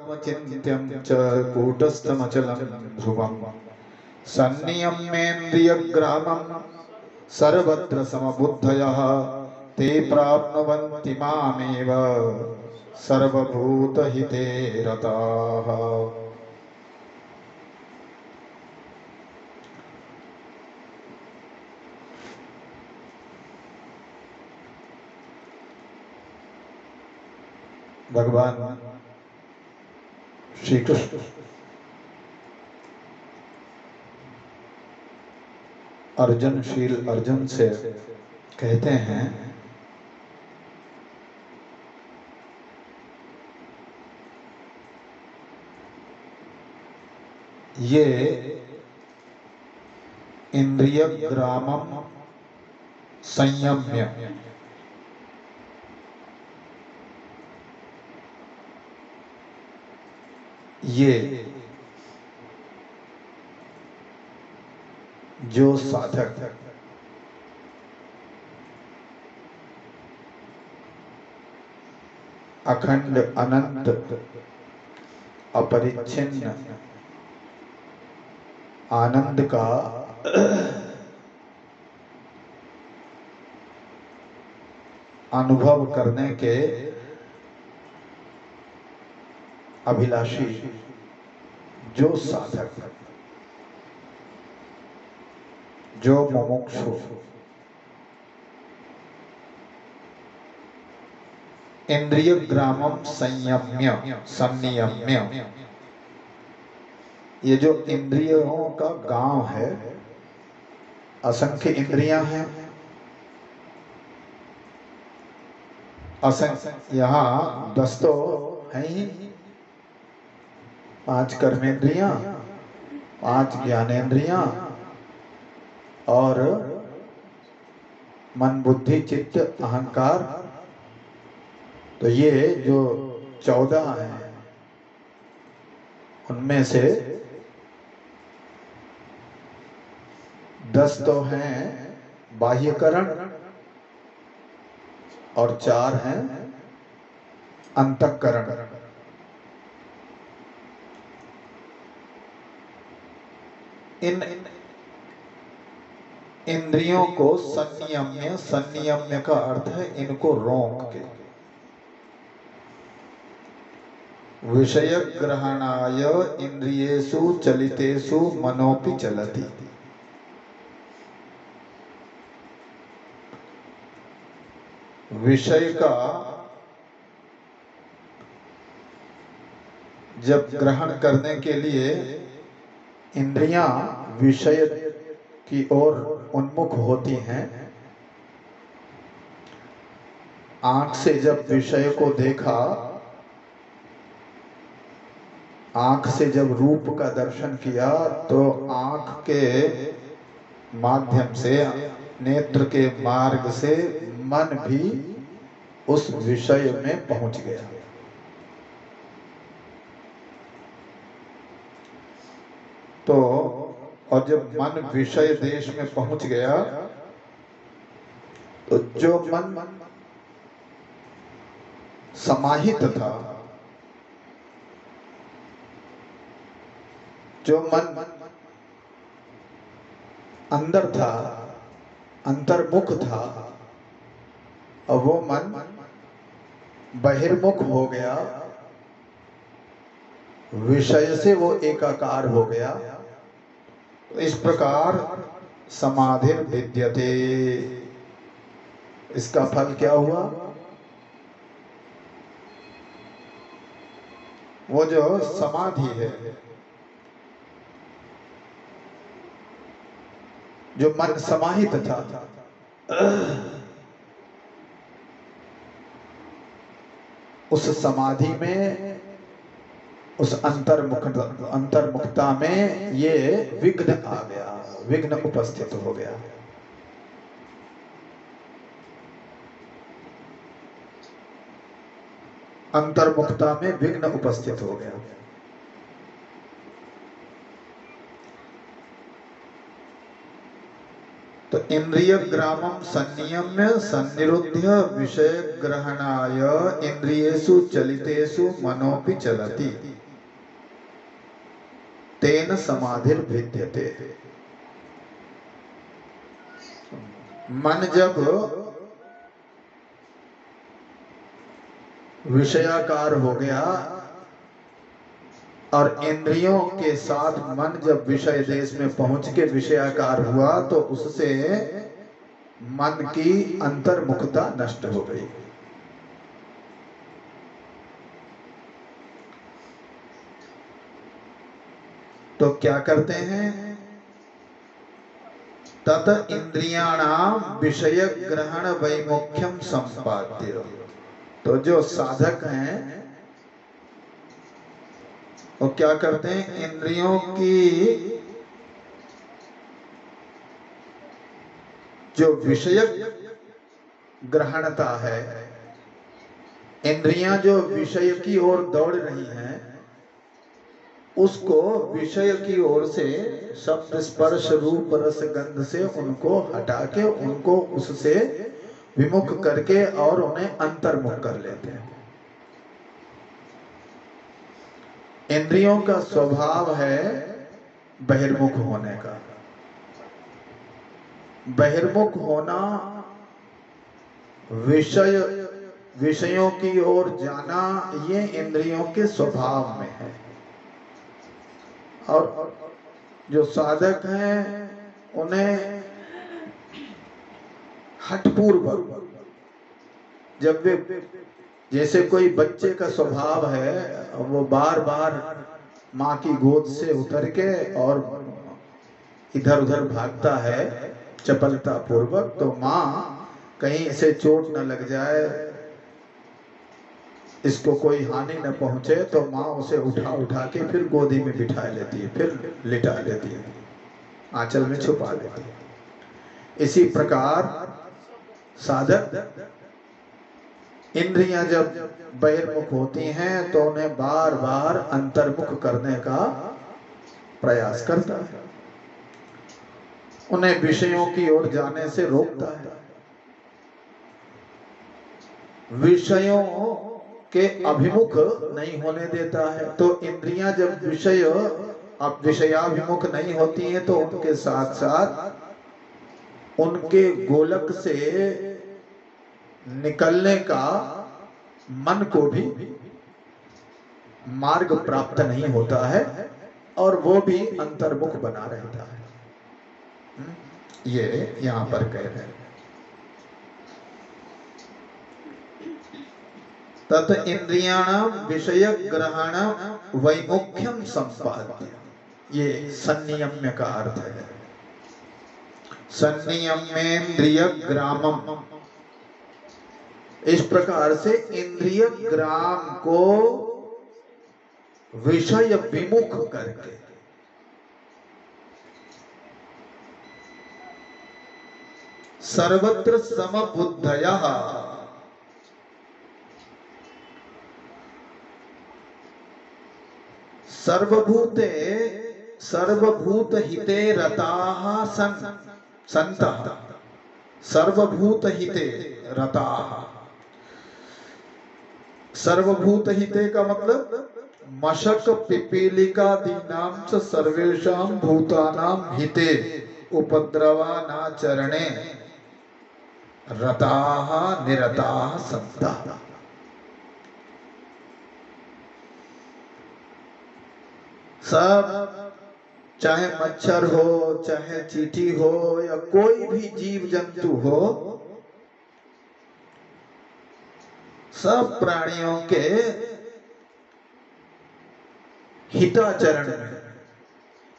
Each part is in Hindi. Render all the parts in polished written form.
सर्वमचिन्त्यं च कूटस्थमचलं ध्रुवं सन्नियम्येन्द्रियग्रामं सर्वत्र समबुद्धयः ते प्राप्नुवन्ति मामेव सर्वभूतहिते रताः। भगवान श्री कृष्ण अर्जुनशील अर्जुन से कहते हैं, ये इंद्रिय ग्रामम संयम्य, ये जो साधक अखंड अनंत अपरिच्छिन्न आनंद का अनुभव करने के अभिलाषी, जो साधक, जो मुमुक्षु इंद्रिय ग्रामम संयम्य संनियम्य, ये जो इंद्रियों का गांव है, असंख्य इंद्रियां हैं, असंख्य यहाँ 10 तो है ही, 5 कर्मेंद्रियां, 5 ज्ञानेंद्रियां और मन बुद्धि चित्त अहंकार, तो ये जो 14 हैं उनमें से 10 तो हैं बाह्यकरण और 4 हैं अंतःकरण। इन इंद्रियों को संनियम्य, संनियम्य का अर्थ है इनको रोक के, विषय ग्रहणाय इंद्रियेषु चलितेषु मनोपि चलति। विषय का जब ग्रहण करने के लिए इंद्रियां विषय की ओर उन्मुख होती हैं, आंख से जब विषय को देखा, आंख से जब रूप का दर्शन किया, तो आंख के माध्यम से, नेत्र के मार्ग से मन भी उस विषय में पहुंच गया। तो और जब मन विषय देश में पहुंच गया, तो जो मन समाहित था, जो मन अंदर था, अंतर्मुख था, और वो मन बहिर्मुख हो गया, विषय से वो एकाकार हो गया। तो इस प्रकार समाधिर विद्यते, इसका फल क्या हुआ? वो जो समाधि है, जो मन समाहित था, उस समाधि में, उस अंतर्मुखता में ये विघ्न आ गया, विघ्न उपस्थित हो गया। अंतर्मुखता में विघ्न उपस्थित हो गया। तो इंद्रिय ग्रामम संनियम्य सन्निरुध्य विषय ग्रहणाय इंद्रियेषु चलितेषु मनोपि चलति तेन समाधिर्भिद्यते। मन जब विषयाकार हो गया और इंद्रियों के साथ मन जब विषय देश में पहुंच के विषयाकार हुआ तो उससे मन की अंतर्मुखता नष्ट हो गई। तो क्या करते हैं? तत इंद्रियाणाम विषय ग्रहण वैमुख्यम संपाद्य। तो जो साधक हैं वो क्या करते हैं? इंद्रियों की जो विषय ग्रहणता है, इंद्रियां जो विषय की ओर दौड़ रही हैं, उसको विषय की ओर से शब्द स्पर्श रूप रस गंध से उनको हटा के उनको उससे विमुख करके और उन्हें अंतर्मुख कर लेते हैं। इंद्रियों का स्वभाव है बहिर्मुख होने का। बहिर्मुख होना, विषयों की ओर जाना, ये इंद्रियों के स्वभाव में है। और जो साधक हैं उन्हें हठपूर्वक, जब वे, जैसे कोई बच्चे का स्वभाव है वो बार बार माँ की गोद से उतर के और इधर उधर भागता है चपलता पूर्वक, तो माँ कहीं इसे चोट न लग जाए, इसको कोई हानि न पहुंचे, तो माँ उसे उठा उठा के फिर गोदी में बिठा लेती है, फिर लिटा लेती है, आंचल में छुपा लेती है। इसी प्रकार साधक इंद्रियां जब बहिर्मुख होती हैं तो उन्हें बार बार अंतर्मुख करने का प्रयास करता है, उन्हें विषयों की ओर जाने से रोकता है, विषयों के अभिमुख नहीं होने देता है। तो इंद्रियां जब विषयाभिमुख नहीं होती हैं तो उनके साथ साथ उनके गोलक से निकलने का मन को भी मार्ग प्राप्त नहीं होता है और वो भी अंतर्मुख बना रहता है। ये यहां पर कह रहे हैं तत् इंद्रियाणाम विषय ग्रहण वैमुख्यम संपाद्य। ये संनियम्य का अर्थ है। संनियमेन्द्रिय ग्रामम, इस प्रकार से इंद्रिय ग्राम को विषय विमुख करके सर्वत्र समबुद्धयः सर्वभूत हिते रताः सन्तः। सर्वभूत हिते रताः, सर्वभूत हिते का मतलब मशक पिपीलिका दीनां च सर्वेषां भूतानां हिते उपद्रवानाचरणे रताः निरताः सन्तः। सब, चाहे मच्छर हो, चाहे चींटी हो, या कोई भी जीव जंतु हो, सब प्राणियों के हिताचरण में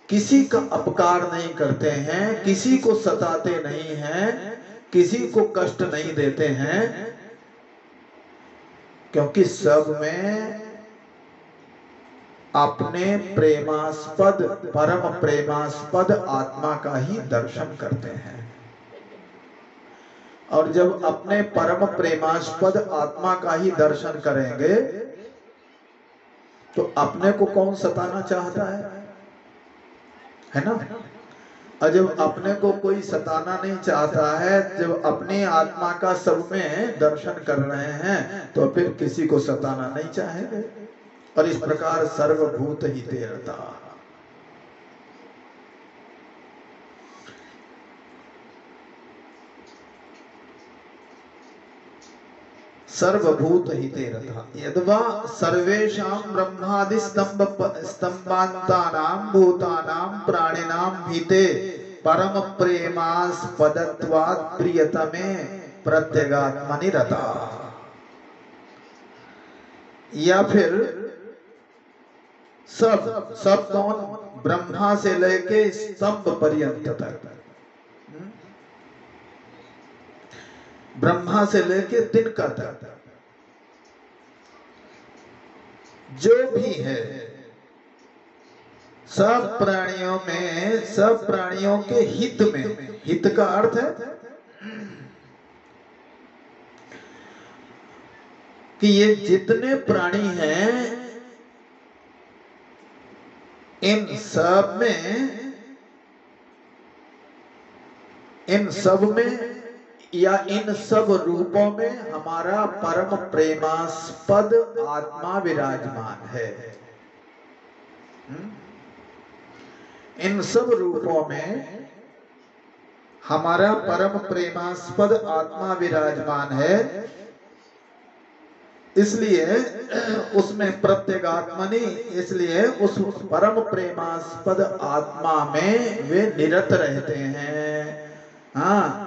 किसी का अपकार नहीं करते हैं, किसी को सताते नहीं हैं, किसी को कष्ट नहीं देते हैं, क्योंकि सब में अपने प्रेमास्पद, परम प्रेमास्पद आत्मा का ही दर्शन करते हैं। और जब अपने परम प्रेमास्पद आत्मा का ही दर्शन करेंगे तो अपने को कौन सताना चाहता है ना? और जब अपने को कोई सताना नहीं चाहता है, जब अपनी आत्मा का सब में दर्शन कर रहे हैं, तो फिर किसी को सताना नहीं चाहेंगे। और इस प्रकार सर्वभूत हिते रता। सर्वभूत हिते रता यद्वा सर्वेषां ब्रह्मादि स्तंभान्तानां भूतानां प्राणिनां हिते परम प्रेमास्पदत्वात् प्रियतमे प्रत्यगात्मनि रता। या फिर सब कौन? ब्रह्मा से लेके स्तंभ पर्यंत तक, ब्रह्मा से लेके तिनका तक जो भी है, सब प्राणियों में, सब प्राणियों के हित में, हित का अर्थ है कि ये जितने प्राणी हैं, इन सब में या इन सब रूपों में हमारा परम प्रेमास्पद आत्मा विराजमान है। इन सब रूपों में हमारा परम प्रेमास्पद आत्मा विराजमान है, इसलिए उसमें प्रत्यगात्मनि, इसलिए उस परम प्रेमास्पद आत्मा में वे निरत रहते हैं। हाँ,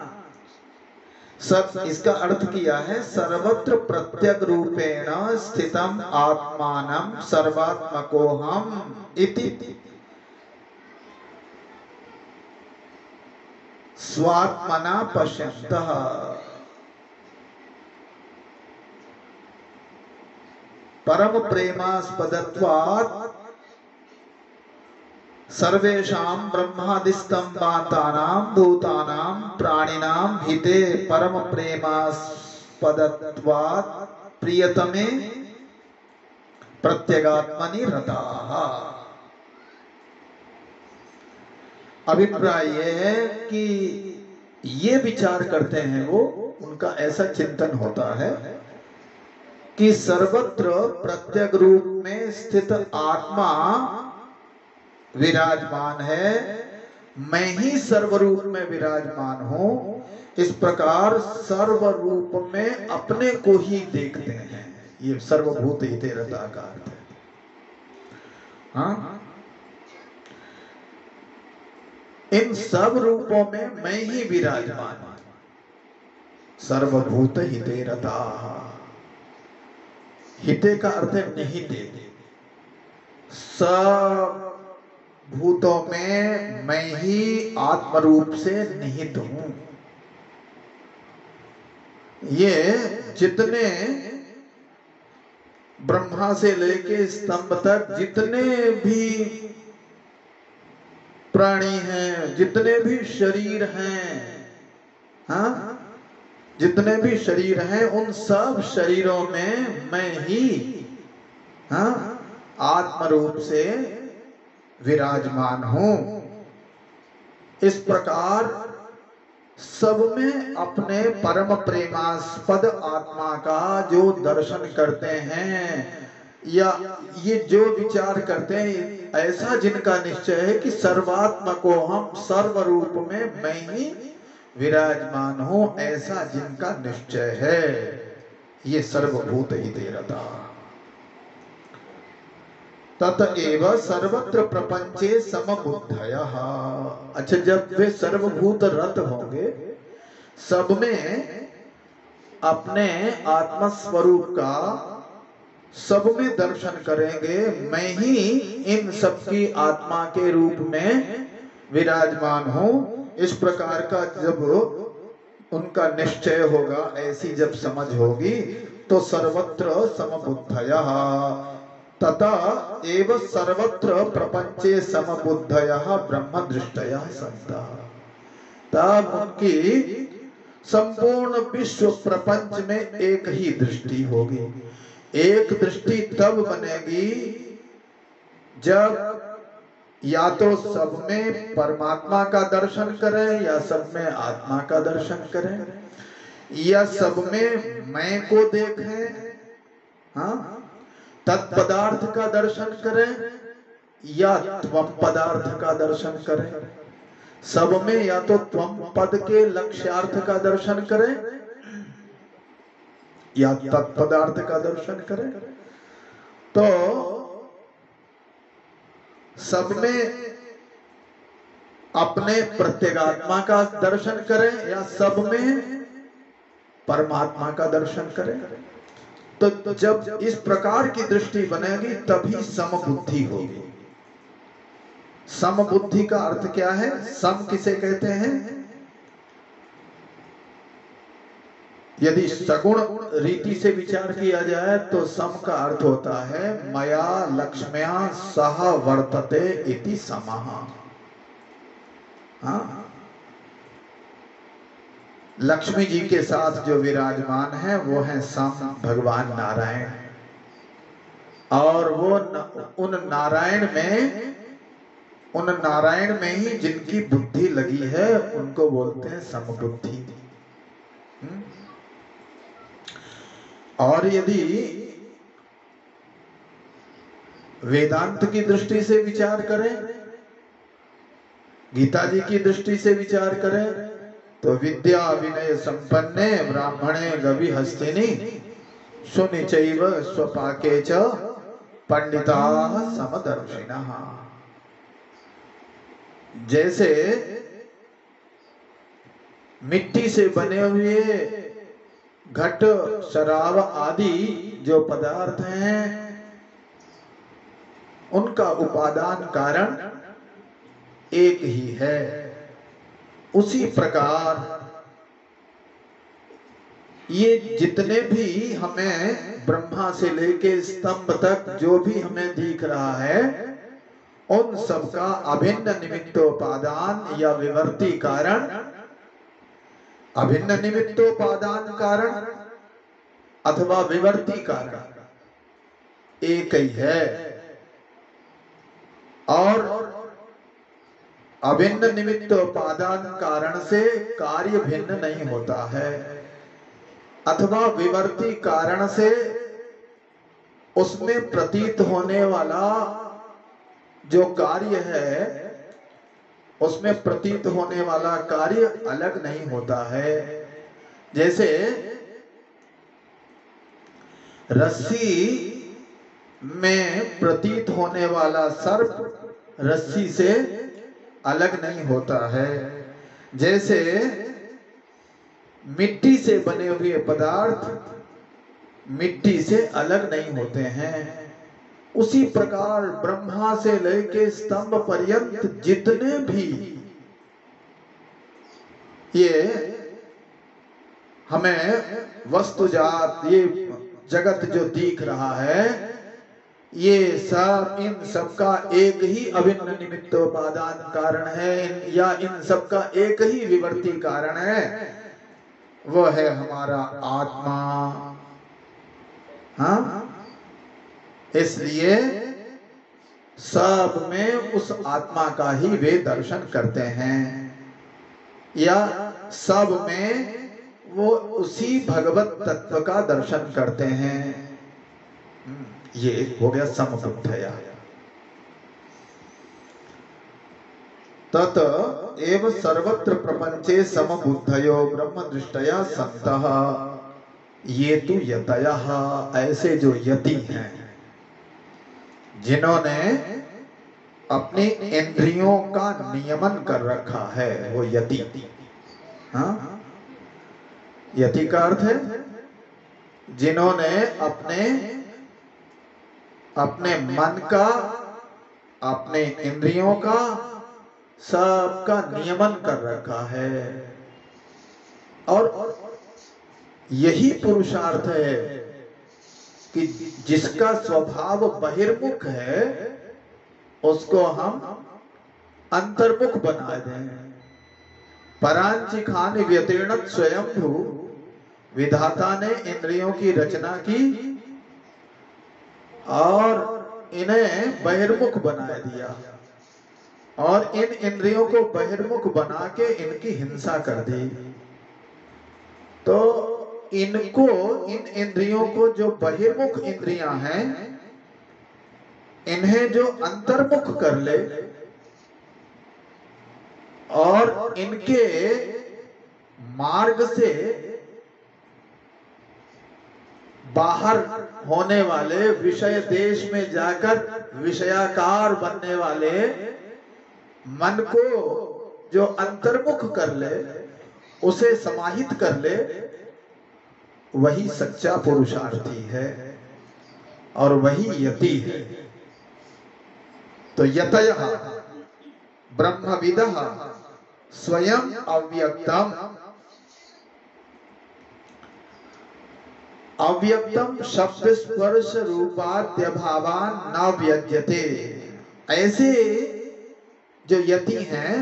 सब इसका अर्थ किया है सर्वत्र प्रत्यग रूपेण स्थितम आत्मानं सर्वात्मकोहम इति स्वात्मना पश्यन्तः। परम प्रेमास्पदत्वात् सर्वेषां ब्रह्मादिस्तंभान्तानां भूतानां प्राणिनां हिते परम प्रेमास्पदत्वात् प्रियतमे प्रत्यगात्मनि रताः। अभिप्राय ये है कि ये विचार करते हैं वो, उनका ऐसा चिंतन होता है कि सर्वत्र प्रत्यग रूप में स्थित आत्मा विराजमान है, मैं ही सर्वरूप में विराजमान हूं। इस प्रकार सर्वरूप में अपने को ही देखते हैं। ये सर्वभूत हिते रता का अर्थ है। हाँ, इन सब रूपों में मैं ही विराजमान हूं। सर्वभूत हिते रता, हिते का अर्थ है निहिते। सब भूतों में मैं ही आत्म रूप से निहित हूं। ये जितने ब्रह्मा से लेके स्तंभ तक जितने भी प्राणी हैं, जितने भी शरीर हैं, हाँ, जितने भी शरीर हैं, उन सब शरीरों में मैं ही, हाँ, आत्म रूप से विराजमान हूं। इस प्रकार सब में अपने परम प्रेमास्पद आत्मा का जो दर्शन करते हैं, या ये जो विचार करते हैं, ऐसा जिनका निश्चय है कि सर्वात्मको हम सर्व रूप में मैं ही विराजमान हूं, ऐसा जिनका निश्चय है, ये सर्वभूत हिते रता। ततएव सर्वत्र प्रपंचे समबुद्धयः। अच्छा, जब वे सर्वभूत रत होंगे, सब में अपने आत्मस्वरूप का सब में दर्शन करेंगे, मैं ही इन सबकी आत्मा के रूप में विराजमान हूं, इस प्रकार का जब उनका निश्चय होगा, ऐसी जब समझ होगी, तो सर्वत्र समबुद्धयः तथा एव सर्वत्र प्रपंचे समबुद्धयः ब्रह्मदृष्टयः सन्तः। तब उनकी संपूर्ण विश्व प्रपंच में एक ही दृष्टि होगी। एक दृष्टि तब बनेगी जब या तो सब में परमात्मा का दर्शन करें या सब में आत्मा का दर्शन करें, या सब में मैं को देखें, हाँ, तत्पदार्थ का दर्शन करें या त्वम पदार्थ का दर्शन करें। सब में या तो त्वम पद के लक्ष्यार्थ का दर्शन करें या तत्पदार्थ का दर्शन करें। तो सब में अपने प्रत्यगात्मा का दर्शन करें या सब में परमात्मा का दर्शन करें। तो जब इस प्रकार की दृष्टि बनेगी तभी समबुद्धि होगी। समबुद्धि का अर्थ क्या है? सम किसे कहते हैं? यदि सगुण रीति से विचार किया जाए तो सम का अर्थ होता है मया लक्ष्म्या सह वर्तते इति समः। हाँ, लक्ष्मी जी के साथ जो विराजमान है वो है सम भगवान नारायण, और वो उन नारायण में ही जिनकी बुद्धि लगी है उनको बोलते हैं समबुद्धि। और यदि वेदांत की दृष्टि से विचार करें, गीता जी की दृष्टि से विचार करें, तो विद्या विनय संपन्ने ब्राह्मणे गवि हस्तिनी सुनिचैव स्वपाके च पंडिता समदर्शिनः। जैसे मिट्टी से बने हुए घट शराब आदि जो पदार्थ हैं उनका उपादान कारण एक ही है, उसी प्रकार ये जितने भी हमें ब्रह्मा से लेके स्तंभ तक जो भी हमें दिख रहा है उन सबका अभिन्न निमित्तोपादान या विवर्ती कारण, अभिन्न निमित्तोपादान कारण अथवा विवर्ती कारण एक ही है। और अभिन्न निमित्तोपादान कारण से कार्य भिन्न नहीं होता है, अथवा विवर्ती कारण से उसमें प्रतीत होने वाला जो कार्य है उसमें प्रतीत होने वाला कार्य अलग नहीं होता है। जैसे रस्सी में प्रतीत होने वाला सर्प रस्सी से अलग नहीं होता है, जैसे मिट्टी से बने हुए पदार्थ मिट्टी से अलग नहीं होते हैं, उसी प्रकार ब्रह्मा से लेके स्तंभ पर्यंत जितने भी ये हमें वस्तुजात ये जगत जो दिख रहा है ये सब इन सबका एक ही अभिन्न निमित्तोपादान कारण है या इन सबका एक ही विवर्ती कारण है, वो है हमारा आत्मा। हाँ, इसलिए सब में उस आत्मा का ही वे दर्शन करते हैं या सब में वो उसी भगवत तत्व का दर्शन करते हैं। ये हो गया समबुद्धया। तत एव सर्वत्र प्रपंचे समबुद्धयो ब्रह्म दृष्टया सन्तः ये तो यतयः। ऐसे जो यति हैं जिन्होंने अपनी इंद्रियों का नियमन कर रखा है वो यति। हाँ, यति का अर्थ है जिन्होंने अपने मन का अपने इंद्रियों का सबका नियमन कर रखा है। और यही पुरुषार्थ है कि जिसका स्वभाव बहिर्मुख है उसको हम अंतर्मुख बना दें। परांची खान व्यतीर्ण स्वयंभू, विधाता ने इंद्रियों की रचना की और इन्हें बहिर्मुख बना दिया। और इन इंद्रियों को बहिर्मुख बना के इनकी हिंसा कर दी। तो इनको, इन इंद्रियों को, जो बहिर्मुख इंद्रियां हैं, इन्हें जो अंतर्मुख कर ले और इनके मार्ग से बाहर होने वाले, विषय देश में जाकर विषयाकार बनने वाले मन को जो अंतर्मुख कर ले, उसे समाहित कर ले, वही सच्चा पुरुषार्थी है और वही यति है। तो यतयः ब्रह्मविदः स्वयं अव्यक्तम, अव्यक्तम शब्द स्पर्श रूपाद्य भावान न व्यज्यते। ऐसे जो यति हैं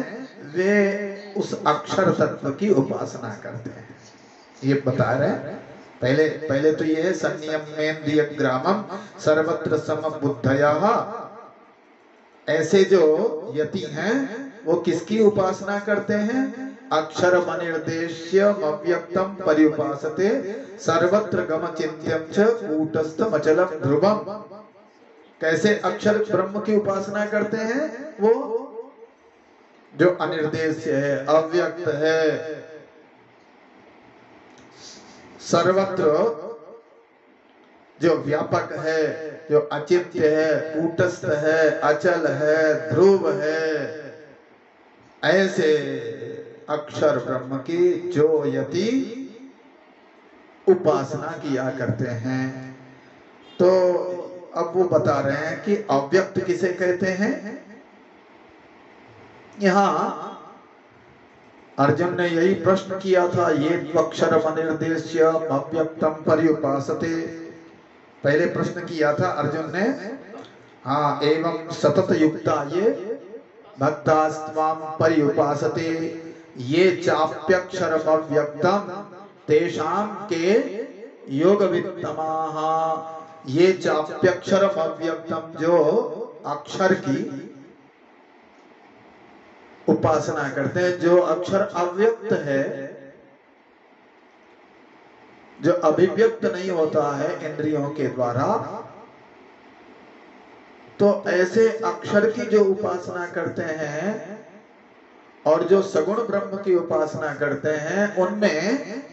वे उस अक्षर तत्व की उपासना करते हैं। ये बता रहे हैं। पहले तो ये है संयमेन्द्रिय ग्रामम सर्वत्र समबुद्धयः। ऐसे जो यति हैं वो किसकी उपासना करते हैं? अक्षरम अनिर्देश्यम अव्यक्तम पर्युपासते सर्वत्र गम चिन्त्यम च कूटस्थम अचलम ध्रुवम। कैसे अक्षर ब्रह्म की उपासना करते हैं? वो जो अनिर्देश्य है, अव्यक्त है, सर्वत्र जो व्यापक है, जो अचिंत्य है, कूटस्थ है, अचल है, ध्रुव है, ऐसे अक्षर ब्रह्म की जो यति उपासना किया करते हैं। तो अब वो बता रहे हैं कि अव्यक्त किसे कहते हैं। यहां अर्जुन ने यही प्रश्न किया था, ये अक्षरम अनिर्देश्यम अव्यक्तम पर्युपासते। पहले प्रश्न किया था अर्जुन ने। हाँ, एवं सतत युक्ता ये भक्तास्त्वाम पर्युपासते ये चाप्यक्षरम अव्यक्तम तेषाम के योगवित्तमाः। ये चाप्यक्षरम अव्यक्तम, जो अक्षर की उपासना करते हैं, जो अक्षर अव्यक्त है, जो अभिव्यक्त नहीं होता है इंद्रियों के द्वारा, तो ऐसे अक्षर की जो उपासना करते हैं और जो सगुण ब्रह्म की उपासना करते हैं, उनमें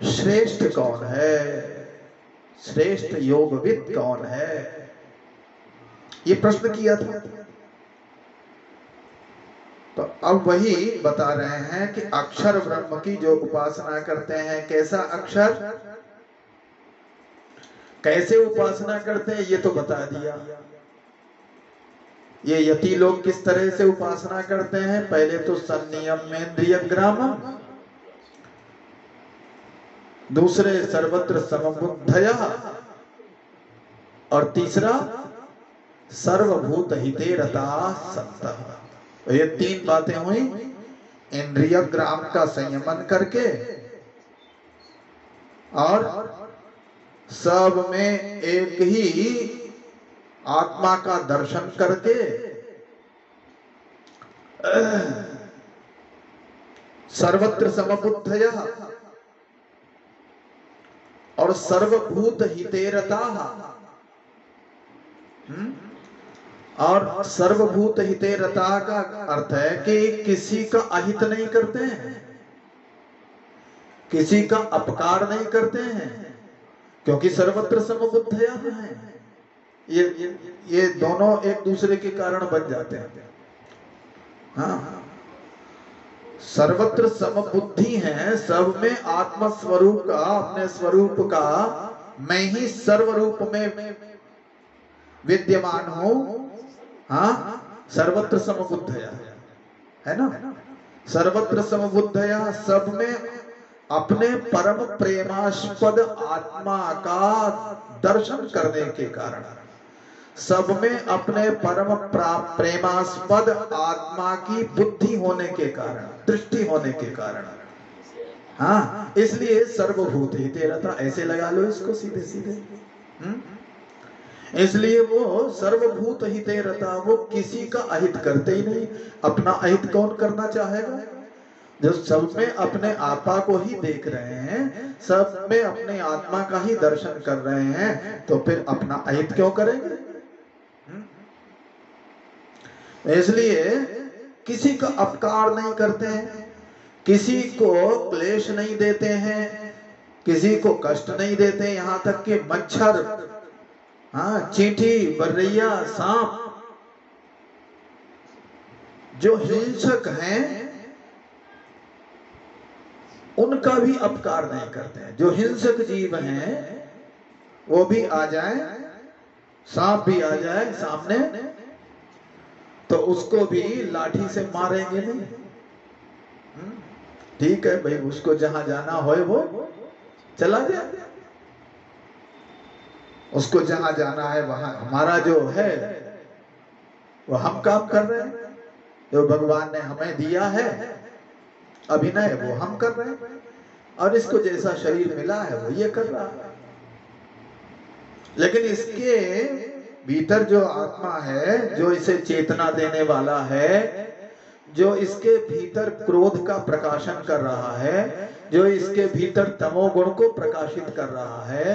श्रेष्ठ कौन है, श्रेष्ठ योगविद कौन है, ये प्रश्न किया था। तो अब वही बता रहे हैं कि अक्षर ब्रह्म की जो उपासना करते हैं, कैसा अक्षर, कैसे उपासना करते हैं, ये तो बता दिया। ये यति लोग किस तरह से उपासना करते हैं? पहले तो संयमेन्द्रिय ग्रामम, दूसरे सर्वत्र समबुद्धयः, और तीसरा सर्वभूत हिते रताः सन्तः। तो ये तीन बातें हुई। इंद्रिय ग्राम का संयमन करके और सब में एक ही आत्मा का दर्शन करके सर्वत्र समबुद्धयः और सर्वभूत हिते रताः। और सर्वभूत हिते रता का अर्थ है कि किसी का अहित नहीं करते हैं, किसी का अपकार नहीं करते हैं, क्योंकि सर्वत्र समबुद्धयः हैं। ये दोनों एक दूसरे के कारण बन जाते हैं। हाँ, सर्वत्र समबुद्धि हैं, सब में आत्म स्वरूप का, अपने स्वरूप का मैं ही सर्वरूप में विद्यमान हूं। हाँ, सर्वत्र समबुद्धया है ना, सर्वत्र समबुद्धया, सब में अपने परम प्रेमास्पद आत्मा का दर्शन करने के कारण, सब में अपने परम प्रेमास्पद आत्मा की बुद्धि होने के कारण, दृष्टि होने के कारण, हाँ, इसलिए सर्वभूत हिते रता। ऐसे लगा लो इसको सीधे सीधे। इसलिए वो सर्वभूत हिते रता, वो किसी का अहित करते ही नहीं। अपना अहित कौन करना चाहेगा? जो सब में अपने आत्मा को ही देख रहे हैं, सब में अपने आत्मा का ही दर्शन कर रहे हैं, तो फिर अपना अहित क्यों करेंगे? इसलिए किसी का अपकार नहीं करते हैं, किसी को क्लेश नहीं देते हैं, किसी को कष्ट नहीं देते, यहाँ तक कि मच्छर, हाँ, चींटी, बर्रैया, सांप, जो हिंसक हैं उनका भी अपकार नहीं करते हैं। जो हिंसक जीव हैं वो भी आ जाए, सांप भी आ जाए सामने, तो उसको भी लाठी से मारेंगे नहीं। ठीक है भाई, उसको जहां जाना हो वो चला जाए, उसको जहां जाना है वहां। हमारा जो है वो हम काम कर रहे हैं, जो भगवान ने हमें दिया है अभिनय, वो हम कर रहे हैं, और इसको जैसा शरीर मिला है वो ये कर रहा है। लेकिन इसके भीतर जो आत्मा है, जो इसे चेतना देने वाला है, जो इसके भीतर क्रोध का प्रकाशन कर रहा है, जो इसके भीतर तमोगुण को प्रकाशित कर रहा है,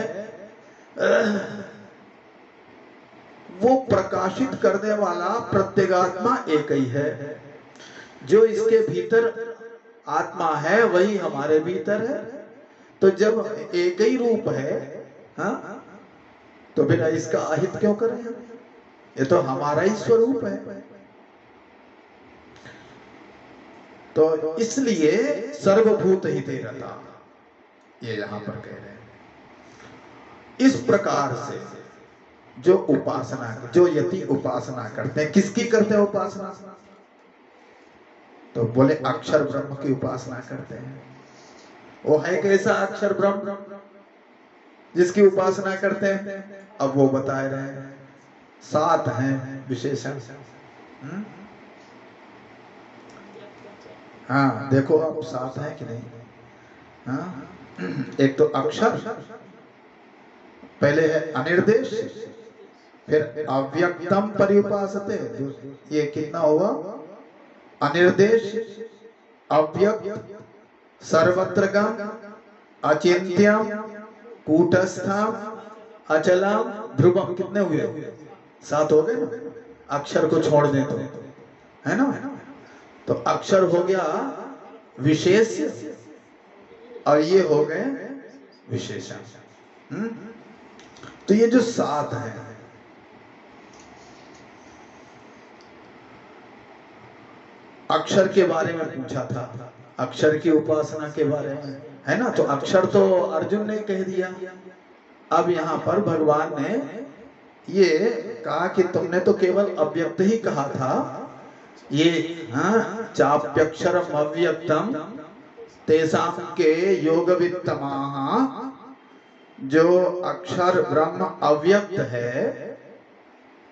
वो प्रकाशित करने वाला प्रत्येगात्मा एक ही है। जो इसके भीतर आत्मा है वही हमारे भीतर है। तो जब एक ही रूप है, हाँ, तो फिर इसका अहित क्यों करें? ये तो हमारा ही स्वरूप है। तो इसलिए सर्वभूत हिते रता, ये यहां पर कह रहे हैं। इस प्रकार से जो उपासना, जो यति उपासना करते हैं, किसकी करते हैं उपासना? तो बोले अक्षर ब्रह्म की उपासना करते हैं। वो है कैसा अक्षर ब्रह्म जिसकी उपासना करते हैं? अब वो बता रहे हैं, 7 हैं विशेषण। हाँ, देखो आप 7 हैं कि नहीं? हाँ, एक तो अक्षर, पहले है अनिर्देश, फिर अव्यक्तम पर्युपासते, ये कितना हुआ? अनिर्देश, अव्यक्त, सर्वत्रगम, अचिंत्यम, कूटस्थम, अचलम, ध्रुवम। कितने हुए? 7 हो गए ना? अक्षर को छोड़ दे तो, है ना? तो अक्षर हो गया विशेष, और ये हो गए विशेषण। तो ये जो 7 है, अक्षर के बारे में पूछा था, अक्षर की उपासना के बारे में, है ना? तो अक्षर तो अर्जुन ने कह दिया। अब यहाँ पर भगवान ने ये कहा कि तुमने तो केवल अव्यक्त ही कहा था, ये हाँ, चाप्यक्षरम अव्यक्तम तेसाम के योगवित्तमाः, जो अक्षर ब्रह्म अव्यक्त है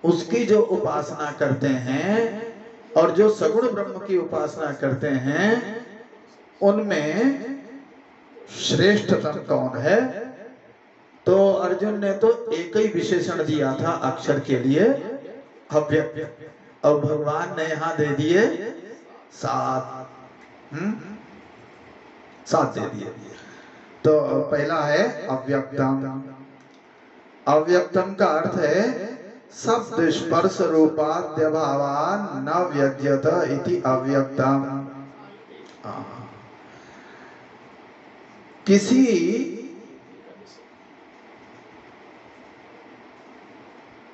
उसकी जो उपासना करते हैं, और जो सगुण ब्रह्म की उपासना करते हैं, उनमें श्रेष्ठतम कौन है? तो अर्जुन ने तो एक ही विशेषण दिया था अक्षर के लिए, अव्यक्त, और भगवान ने यहां दे दिए 7। 7 दे दिए। तो पहला है अव्यक्तम। अव्यक्तम का अर्थ है शब्द स्पर्श रूपाद्य भावान न व्यज्यत इति अव्यक्तम। किसी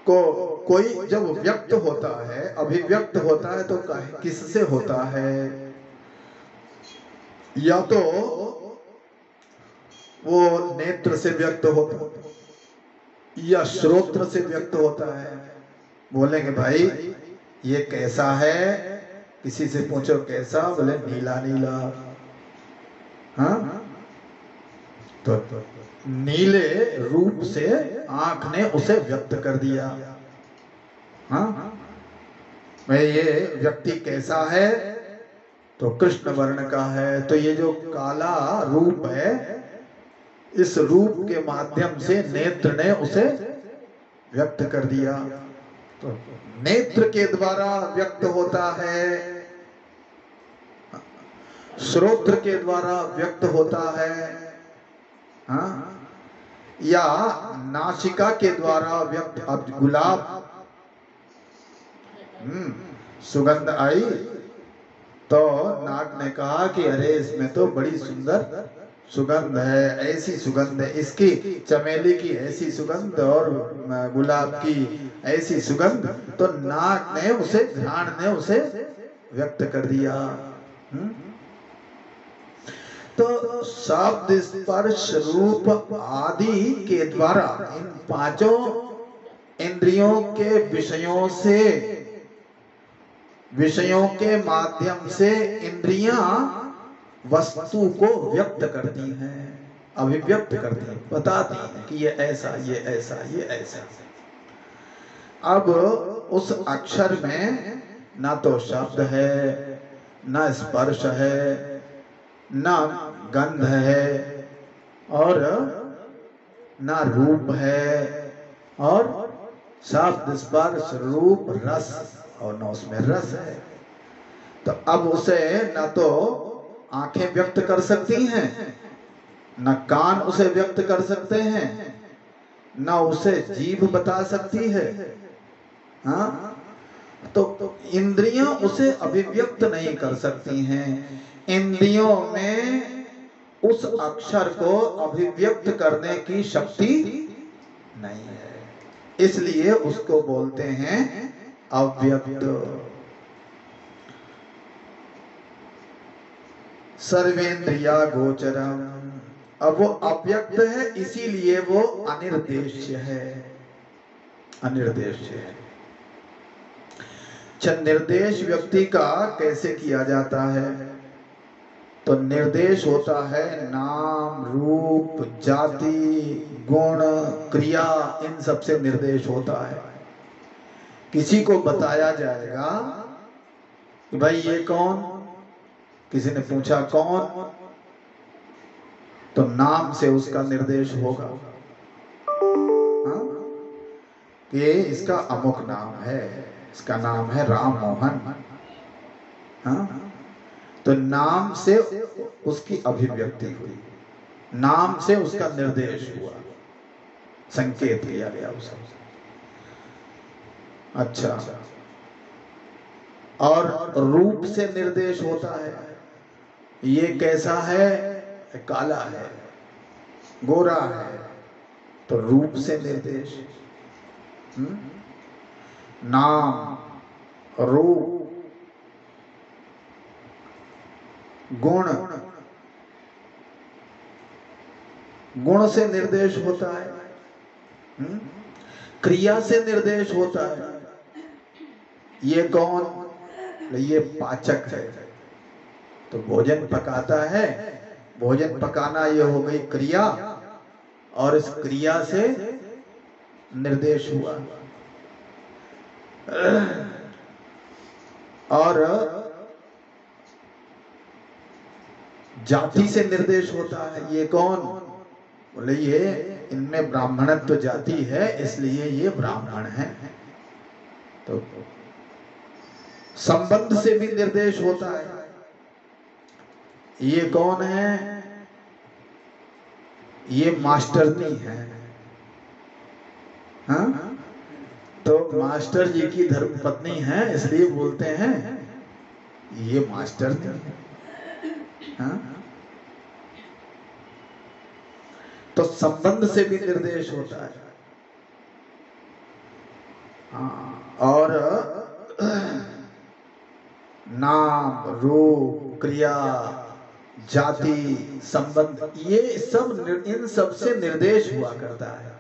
को कोई जब व्यक्त होता है, अभिव्यक्त होता है, तो किससे होता है? या तो वो नेत्र से व्यक्त होता है, या श्रोत्र से व्यक्त होता है। बोलेंगे भाई ये कैसा है? किसी से पूछो कैसा? बोले नीला नीला। हाँ, तो नीले रूप से आंख ने उसे व्यक्त कर दिया। हाँ, मैं ये व्यक्ति कैसा है? तो कृष्ण वर्ण का है। तो ये जो काला रूप है, इस रूप के माध्यम से नेत्र ने उसे व्यक्त कर दिया। तो नेत्र के द्वारा व्यक्त होता है, श्रोत्र के द्वारा व्यक्त होता है, हाँ, या नासिका के द्वारा व्यक्त। अब गुलाब सुगंध आई तो नाग ने कहा कि अरे इसमें तो बड़ी सुंदर सुगंध है, ऐसी सुगंध है इसकी, चमेली की ऐसी सुगंध और गुलाब की ऐसी सुगंध। तो नाग ने उसे, घ्राण ने उसे व्यक्त कर दिया। तो शब्द स्पर्श रूप आदि के द्वारा इन पांचों इंद्रियों के विषयों के माध्यम से इंद्रियां वस्तु को व्यक्त करती हैं, अभिव्यक्त करती हैं, बताती हैं कि ये ऐसा, ये ऐसा, ये ऐसा। अब उस अक्षर में ना तो शब्द है, ना स्पर्श है, ना गंध है, और ना रूप है, और शब्द स्पर्श रूप रस, और न उसमें रस है। तो अब उसे न तो आंखें व्यक्त कर सकती हैं, न कान उसे व्यक्त कर सकते हैं, न उसे जीभ बता सकती है, हाँ। तो इंद्रियां उसे अभिव्यक्त नहीं कर सकती हैं। इंद्रियों में उस अक्षर को अभिव्यक्त करने की शक्ति नहीं है, इसलिए उसको बोलते हैं अव्यक्त। सर्वेंद्रिया गोचरम। अब वो अव्यक्त है, इसीलिए वो अनिर्देश्य है, अनिर्देश्य है। अच्छा, निर्देश व्यक्ति का कैसे किया जाता है? तो निर्देश होता है नाम, रूप, जाति, गुण, क्रिया, इन सब से निर्देश होता है। किसी को बताया जाएगा कि भाई ये कौन, किसी ने पूछा कौन, तो नाम से उसका निर्देश होगा, हाँ? ये इसका अमुक नाम है, इसका नाम है राम मोहन, हाँ? तो नाम से उसकी अभिव्यक्ति हुई, नाम से उसका निर्देश हुआ, संकेत लिया गया उसका। अच्छा, और रूप से निर्देश होता है, ये कैसा है, काला है, गोरा है, तो रूप से निर्देश। नाम, रूप, गुण, गुण से निर्देश होता है, क्रिया से निर्देश होता है। ये कौन, ये पाचक है, तो भोजन पकाता है, भोजन पकाना ये हो गई क्रिया, और इस क्रिया से निर्देश हुआ। और जाति से निर्देश होता है, ये कौन, बोले ये इनमें ब्राह्मणत्व जाति है, इसलिए ये ब्राह्मण है। तो संबंध से भी निर्देश होता है, ये कौन है, ये मास्टरनी है, हाँ? तो मास्टर जी की धर्मपत्नी है, इसलिए बोलते हैं ये मास्टरनी है, हाँ? तो संबंध से भी निर्देश होता है, हाँ। और नाम, रूप, क्रिया, जाति, संबंध, ये सब, इन सब से निर्देश हुआ करता है।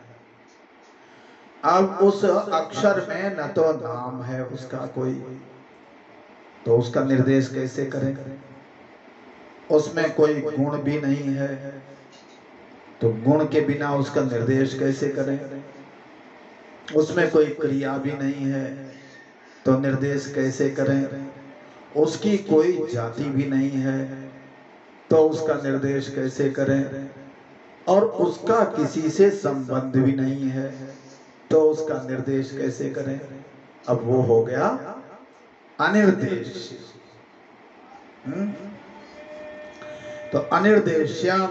अब उस अक्षर में न तो नाम है उसका कोई, तो उसका निर्देश कैसे करें? उसमें कोई गुण भी नहीं है, तो गुण के बिना उसका निर्देश कैसे करें? उसमें कोई क्रिया भी नहीं है, तो निर्देश कैसे करें? उसकी कोई जाति भी नहीं है, तो उसका निर्देश कैसे करें? और उसका किसी से संबंध भी नहीं है, तो उसका निर्देश कैसे करें? अब वो हो गया अनिर्देश। तो अनिर्देश्यम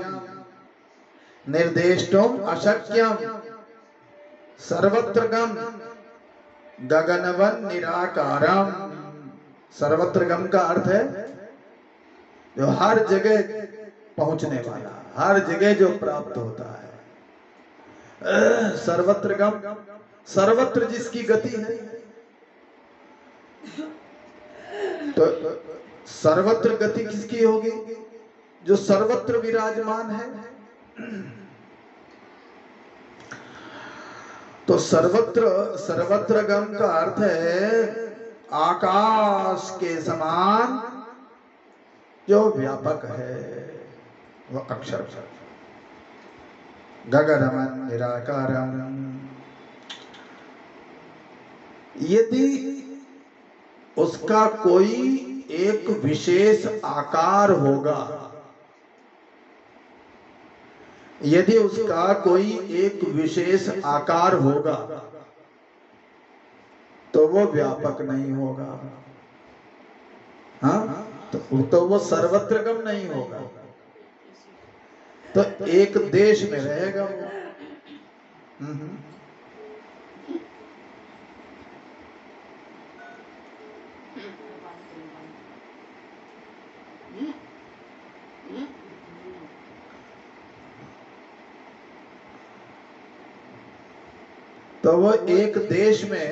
निर्देष्टुम अशक्यम सर्वत्रगम गगनवन निराकारम। सर्वत्रगम का अर्थ है जो हर जगह पहुंचने वाला, हर जगह जो प्राप्त होता है। सर्वत्रगम, सर्वत्र जिसकी गति है। तो सर्वत्र गति किसकी होगी? जो सर्वत्र विराजमान है। तो सर्वत्र, सर्वत्रगम का अर्थ है आकाश के समान जो व्यापक है, वो अक्षर। गगनमन निराकारम। यदि उसका कोई एक विशेष आकार होगा, यदि उसका कोई एक विशेष आकार होगा, तो वो व्यापक नहीं होगा। हाँ, तो वो सर्वत्रगम नहीं होगा। तो एक देश में रहेगा वो। तो वो एक देश में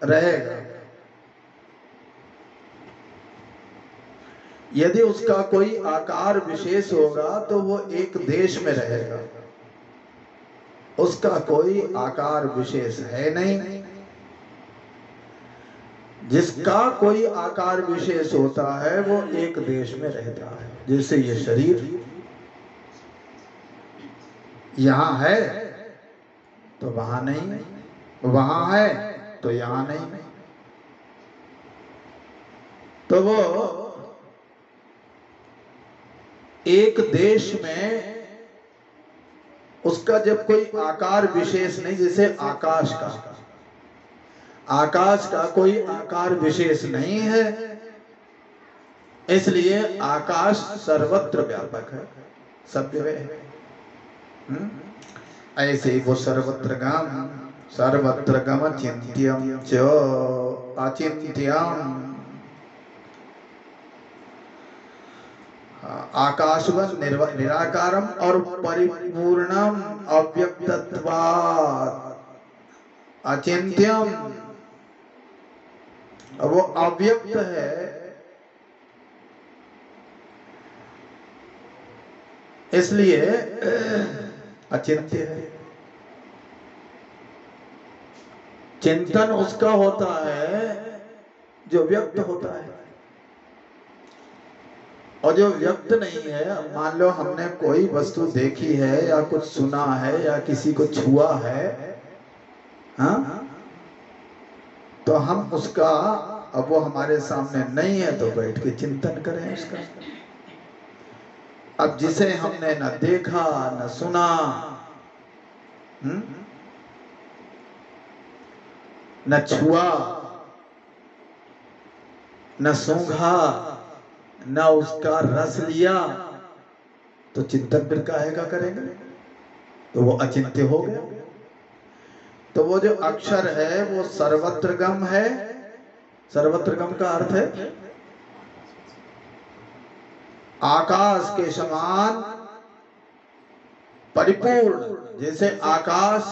रहेगा। यदि उसका कोई आकार विशेष होगा तो वो एक देश में रहेगा। उसका कोई आकार विशेष है नहीं। जिसका कोई आकार विशेष होता है वो एक देश में रहता है। जैसे ये शरीर यहां है तो वहां नहीं, वहां है तो यहां नहीं। तो वो एक देश में उसका जब कोई आकार विशेष नहीं, जैसे आकाश का, आकाश का कोई आकार विशेष नहीं है, इसलिए आकाश सर्वत्र व्यापक है, सब जगह है। ऐसे वो सर्वत्रगम, सर्वत्रगम चिंत्यम च अचिंत्यम। आकाशवत निराकारम और परिपूर्णम अव्यक्तत्वात् अचिंत्यम। वो अव्यक्त है, इसलिए अचिंत्य है। चिंतन उसका होता है जो व्यक्त होता है, और जो व्यक्त नहीं है, मान लो हमने कोई वस्तु देखी है या कुछ सुना है या किसी को छुआ है, हाँ, तो हम उसका, अब वो हमारे सामने नहीं है तो बैठ के चिंतन करें उसका। अब जिसे हमने न देखा न सुना, न छुआ न सूंघा न उसका रस लिया, तो चिंतन फिर काहे का करेंगे? तो वो अचिंत्य हो गया। तो वो जो अक्षर है वो सर्वत्रगम है। सर्वत्रगम का अर्थ है आकाश के समान परिपूर्ण। जैसे आकाश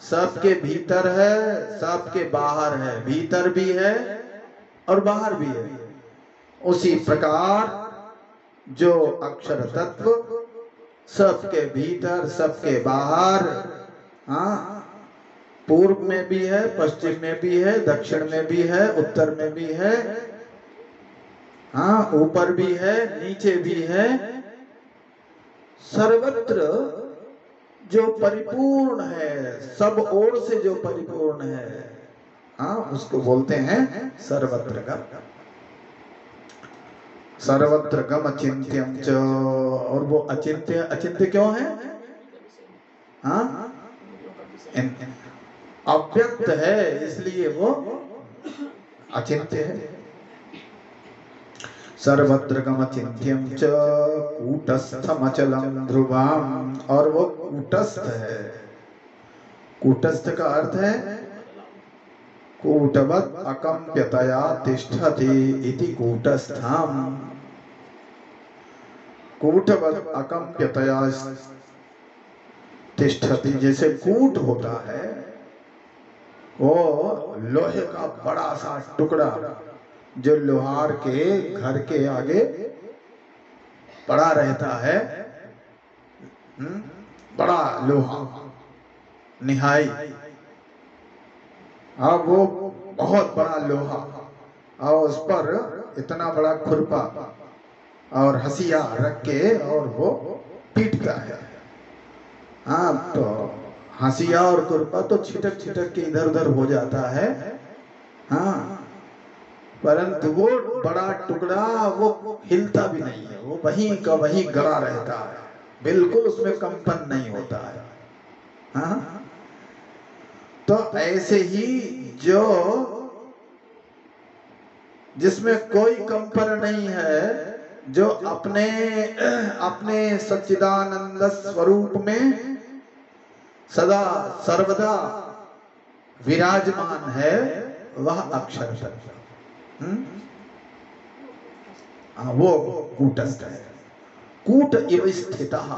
सबके भीतर है, सबके बाहर है, भीतर भी है और बाहर भी है, उसी प्रकार जो अक्षर तत्व सबके भीतर सबके बाहर, हाँ, पूर्व में भी है, पश्चिम में भी है, दक्षिण में भी है, उत्तर में भी है, हाँ, ऊपर भी है, नीचे भी है, सर्वत्र जो परिपूर्ण है, सब ओर से जो परिपूर्ण है, हाँ, उसको बोलते हैं सर्वत्रगम। सर्वत्रगम अचिंत्यम च। और वो अचिंत्य, अचिंत्य क्यों है? हाँ, अव्यक्त है, इसलिए वो अचिंत्य है। सर्वत्रगम चिंत्यम च कूटस्थम अचलम ध्रुवम, और वो कूटस्थ है। कूटस्थ का अर्थ है कूटवत् अकम्प्यतया तिष्ठति इति कूटस्थम। कूटवत् अकम्प्यतया तिष्ठति, जैसे कूट होता है वो लोहे का बड़ा सा टुकड़ा जो लोहार के घर के आगे पड़ा रहता है, बड़ा लोहा निहाई। अब वो बहुत बड़ा लोहा और उस पर इतना बड़ा खुरपा और हसिया रख के और वो पीटता है। हाँ, तो हसिया और खुरपा तो छिटक छिटक के इधर उधर हो जाता है। हाँ, परंतु वो बड़ा टुकड़ा वो हिलता भी नहीं है, वो वहीं का वहीं गड़ा रहता है, बिल्कुल उसमें कंपन नहीं होता है। हाँ, तो ऐसे ही जो जिसमें कोई कंपन नहीं है, जो अपने अपने सच्चिदानंद स्वरूप में सदा सर्वदा विराजमान है, वह अक्षर सत्य। वो कूटस्थ है। कूट इव स्थितः,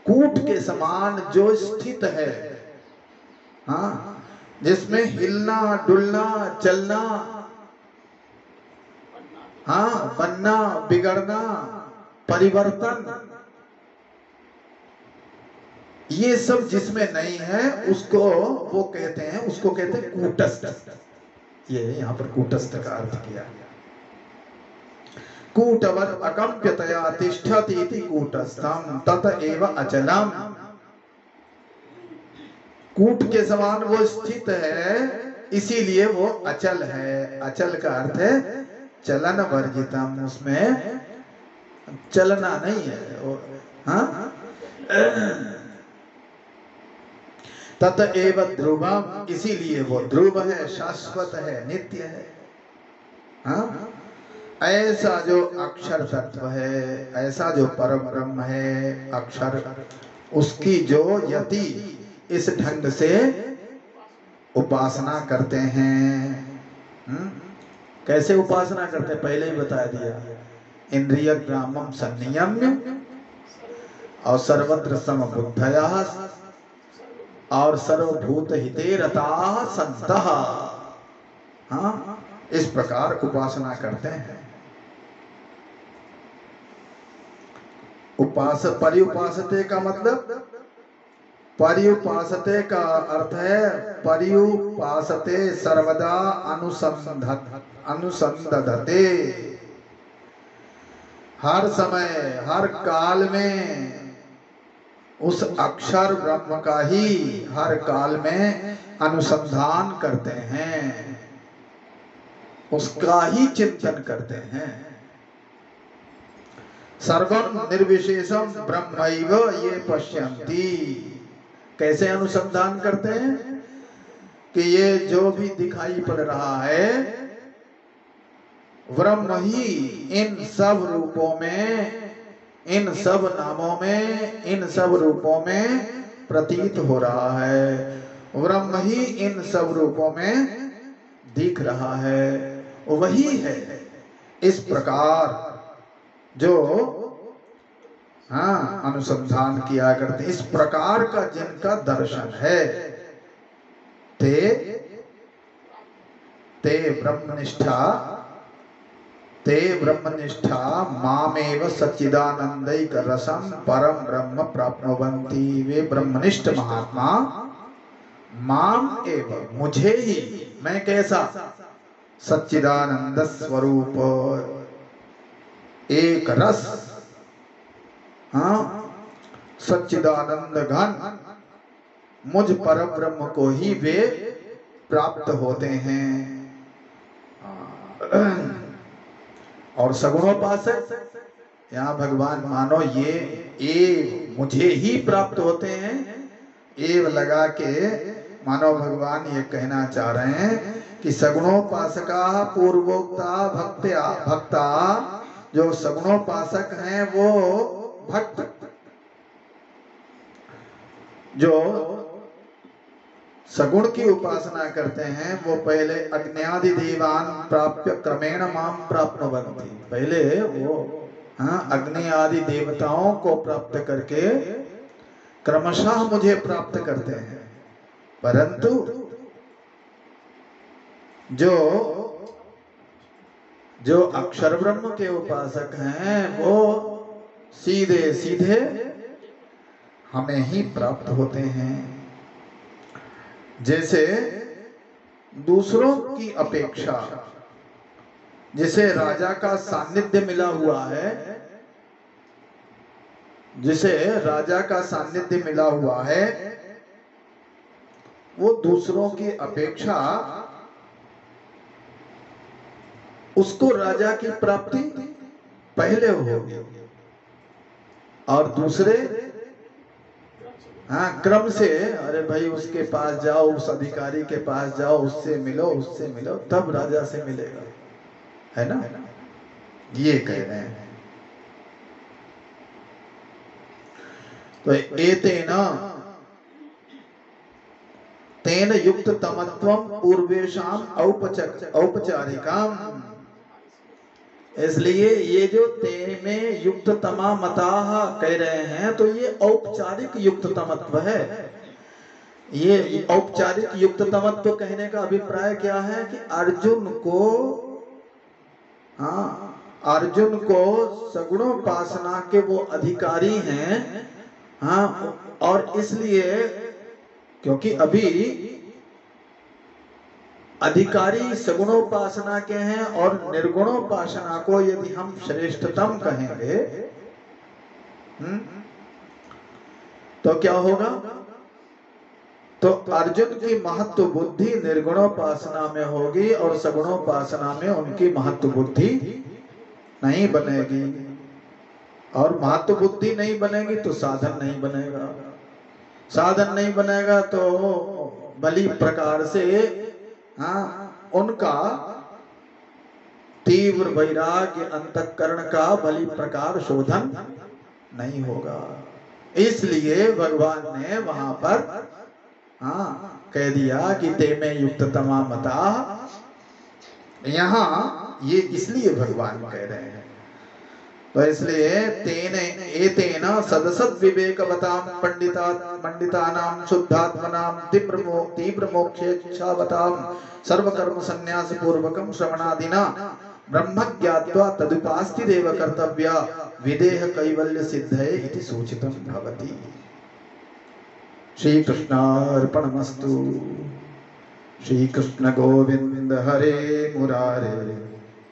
कूट के समान जो स्थित है, हाँ, जिसमें हिलना डुलना चलना, हाँ, बनना बिगड़ना परिवर्तन, ये सब जिसमें नहीं है उसको वो कहते हैं, उसको कहते हैं कूटस्थ। ये यहाँ पर कूटस्थ का अर्थ किया गया। कूटवत् अकम्प्यतया तिष्ठति इति कूटस्थम तत एव अचलम। कूट के समान वो स्थित है, इसीलिए वो अचल है। अचल का अर्थ है चलन वर्जितम, उसमें चलना नहीं है। हाँ, तत एव ध्रुवम, इसीलिए वो ध्रुव है, शाश्वत है, नित्य है। हाँ, ऐसा जो अक्षर तत्व है, ऐसा जो परम ब्रह्म है अक्षर, उसकी जो यति इस ढंग से उपासना करते हैं। कैसे उपासना करते हैं पहले ही बता दिया। इंद्रिय ग्रामम संनियम्य और सर्वत्र समबुद्धया और सर्वभूत हिते रता संतः। हाँ, इस प्रकार उपासना करते हैं। पर्युपासते का मतलब, पर्युपासते का अर्थ है पर्युपासते सर्वदा अनुसंधते, हर समय हर काल में उस अक्षर ब्रह्म का ही हर काल में अनुसंधान करते हैं, उसका ही चिंतन करते हैं। सर्वं निर्विशेषम ब्रह्मैव ये पश्यन्ति। कैसे अनुसंधान करते हैं कि ये जो भी दिखाई पड़ रहा है ब्रह्म ही इन सब रूपों में, इन सब नामों में, इन सब रूपों में प्रतीत हो रहा है। ब्रह्म ही इन सब रूपों में दिख रहा है, वही है। इस प्रकार जो हाँ अनुसंधान किया करते, इस प्रकार का जिनका दर्शन है, ते ब्रह्मनिष्ठा मामेव सच्चिदानंदैक रसम परम ब्रह्म प्राप्नुवन्ति। वे ब्रह्मनिष्ठ महात्मा माम एव, मुझे ही, मैं कैसा, सच्चिदानंद स्वरूप एक रस, हाँ, सच्चिदानंद घन, मुझ परम ब्रह्म को ही वे प्राप्त होते हैं। और सगुणोपासक, यहाँ भगवान मानो ये मुझे ही प्राप्त होते हैं, एव लगा के मानो भगवान ये कहना चाह रहे हैं कि सगुणोपासका पूर्वोक्ता भक्ता, जो सगुणोपासक हैं वो भक्त, जो सगुण की उपासना करते हैं वो पहले अग्न्यादि देवान प्राप्य क्रमेण माम प्राप्नुवन्ति, पहले वो अग्नि आदि देवताओं को प्राप्त करके क्रमशः मुझे प्राप्त करते हैं। परंतु जो अक्षर ब्रह्म के उपासक हैं वो सीधे सीधे हमें ही प्राप्त होते हैं। जैसे दूसरों की अपेक्षा, जिसे राजा का सान्निध्य मिला हुआ है, जिसे राजा का सान्निध्य मिला हुआ है, वो दूसरों की अपेक्षा उसको राजा की प्राप्ति पहले होगी और दूसरे क्रम से, अरे भाई उसके पास जाओ, उस अधिकारी के पास जाओ, उससे मिलो तब राजा से मिलेगा, है ना? ये कह रहे हैं। तो एतेना तेन युक्त तमत्वम पूर्वेशाम औपचारिकाम, इसलिए ये जो ते में युक्त तमा मताह कह रहे हैं तो ये औपचारिक युक्त तमत्व है। ये औपचारिक युक्त तमत्व कहने का अभिप्राय क्या है कि अर्जुन को सगुणोपासना के वो अधिकारी हैं, और इसलिए क्योंकि अभी अधिकारी सगुणोपासना के हैं और निर्गुणोपासना को यदि हम श्रेष्ठतम कहेंगे तो क्या होगा? तो अर्जुन की महत्व बुद्धि निर्गुणोपासना में होगी और सगुणोपासना में उनकी महत्व बुद्धि नहीं बनेगी, और महत्व बुद्धि नहीं बनेगी तो साधन नहीं बनेगा, साधन नहीं बनेगा तो भली प्रकार से उनका तीव्र वैराग्य अंतःकरण का भली प्रकार शोधन नहीं होगा। इसलिए भगवान ने वहां पर कह दिया कि ते में युक्त तमा मता, यहाँ ये इसलिए भगवान कह रहे हैं। तो इसलिए तेने एतेन सदसद विवेकवताम पंडितानाम शुद्धात्मनाम तीव्र मोक्षेच्छावताम सर्वकर्म संन्यास पूर्वकम श्रवणादिना ब्रह्म ज्ञात्वा तदुपास्ति देव कर्तव्या विदेह कैवल्य सिद्धये इति सूचितं भवति। श्री कृष्णार्पणमस्तु। श्री कृष्ण गोविंद हरे मुरारे,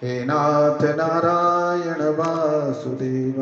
हे नाथ नारायण वासुदेव।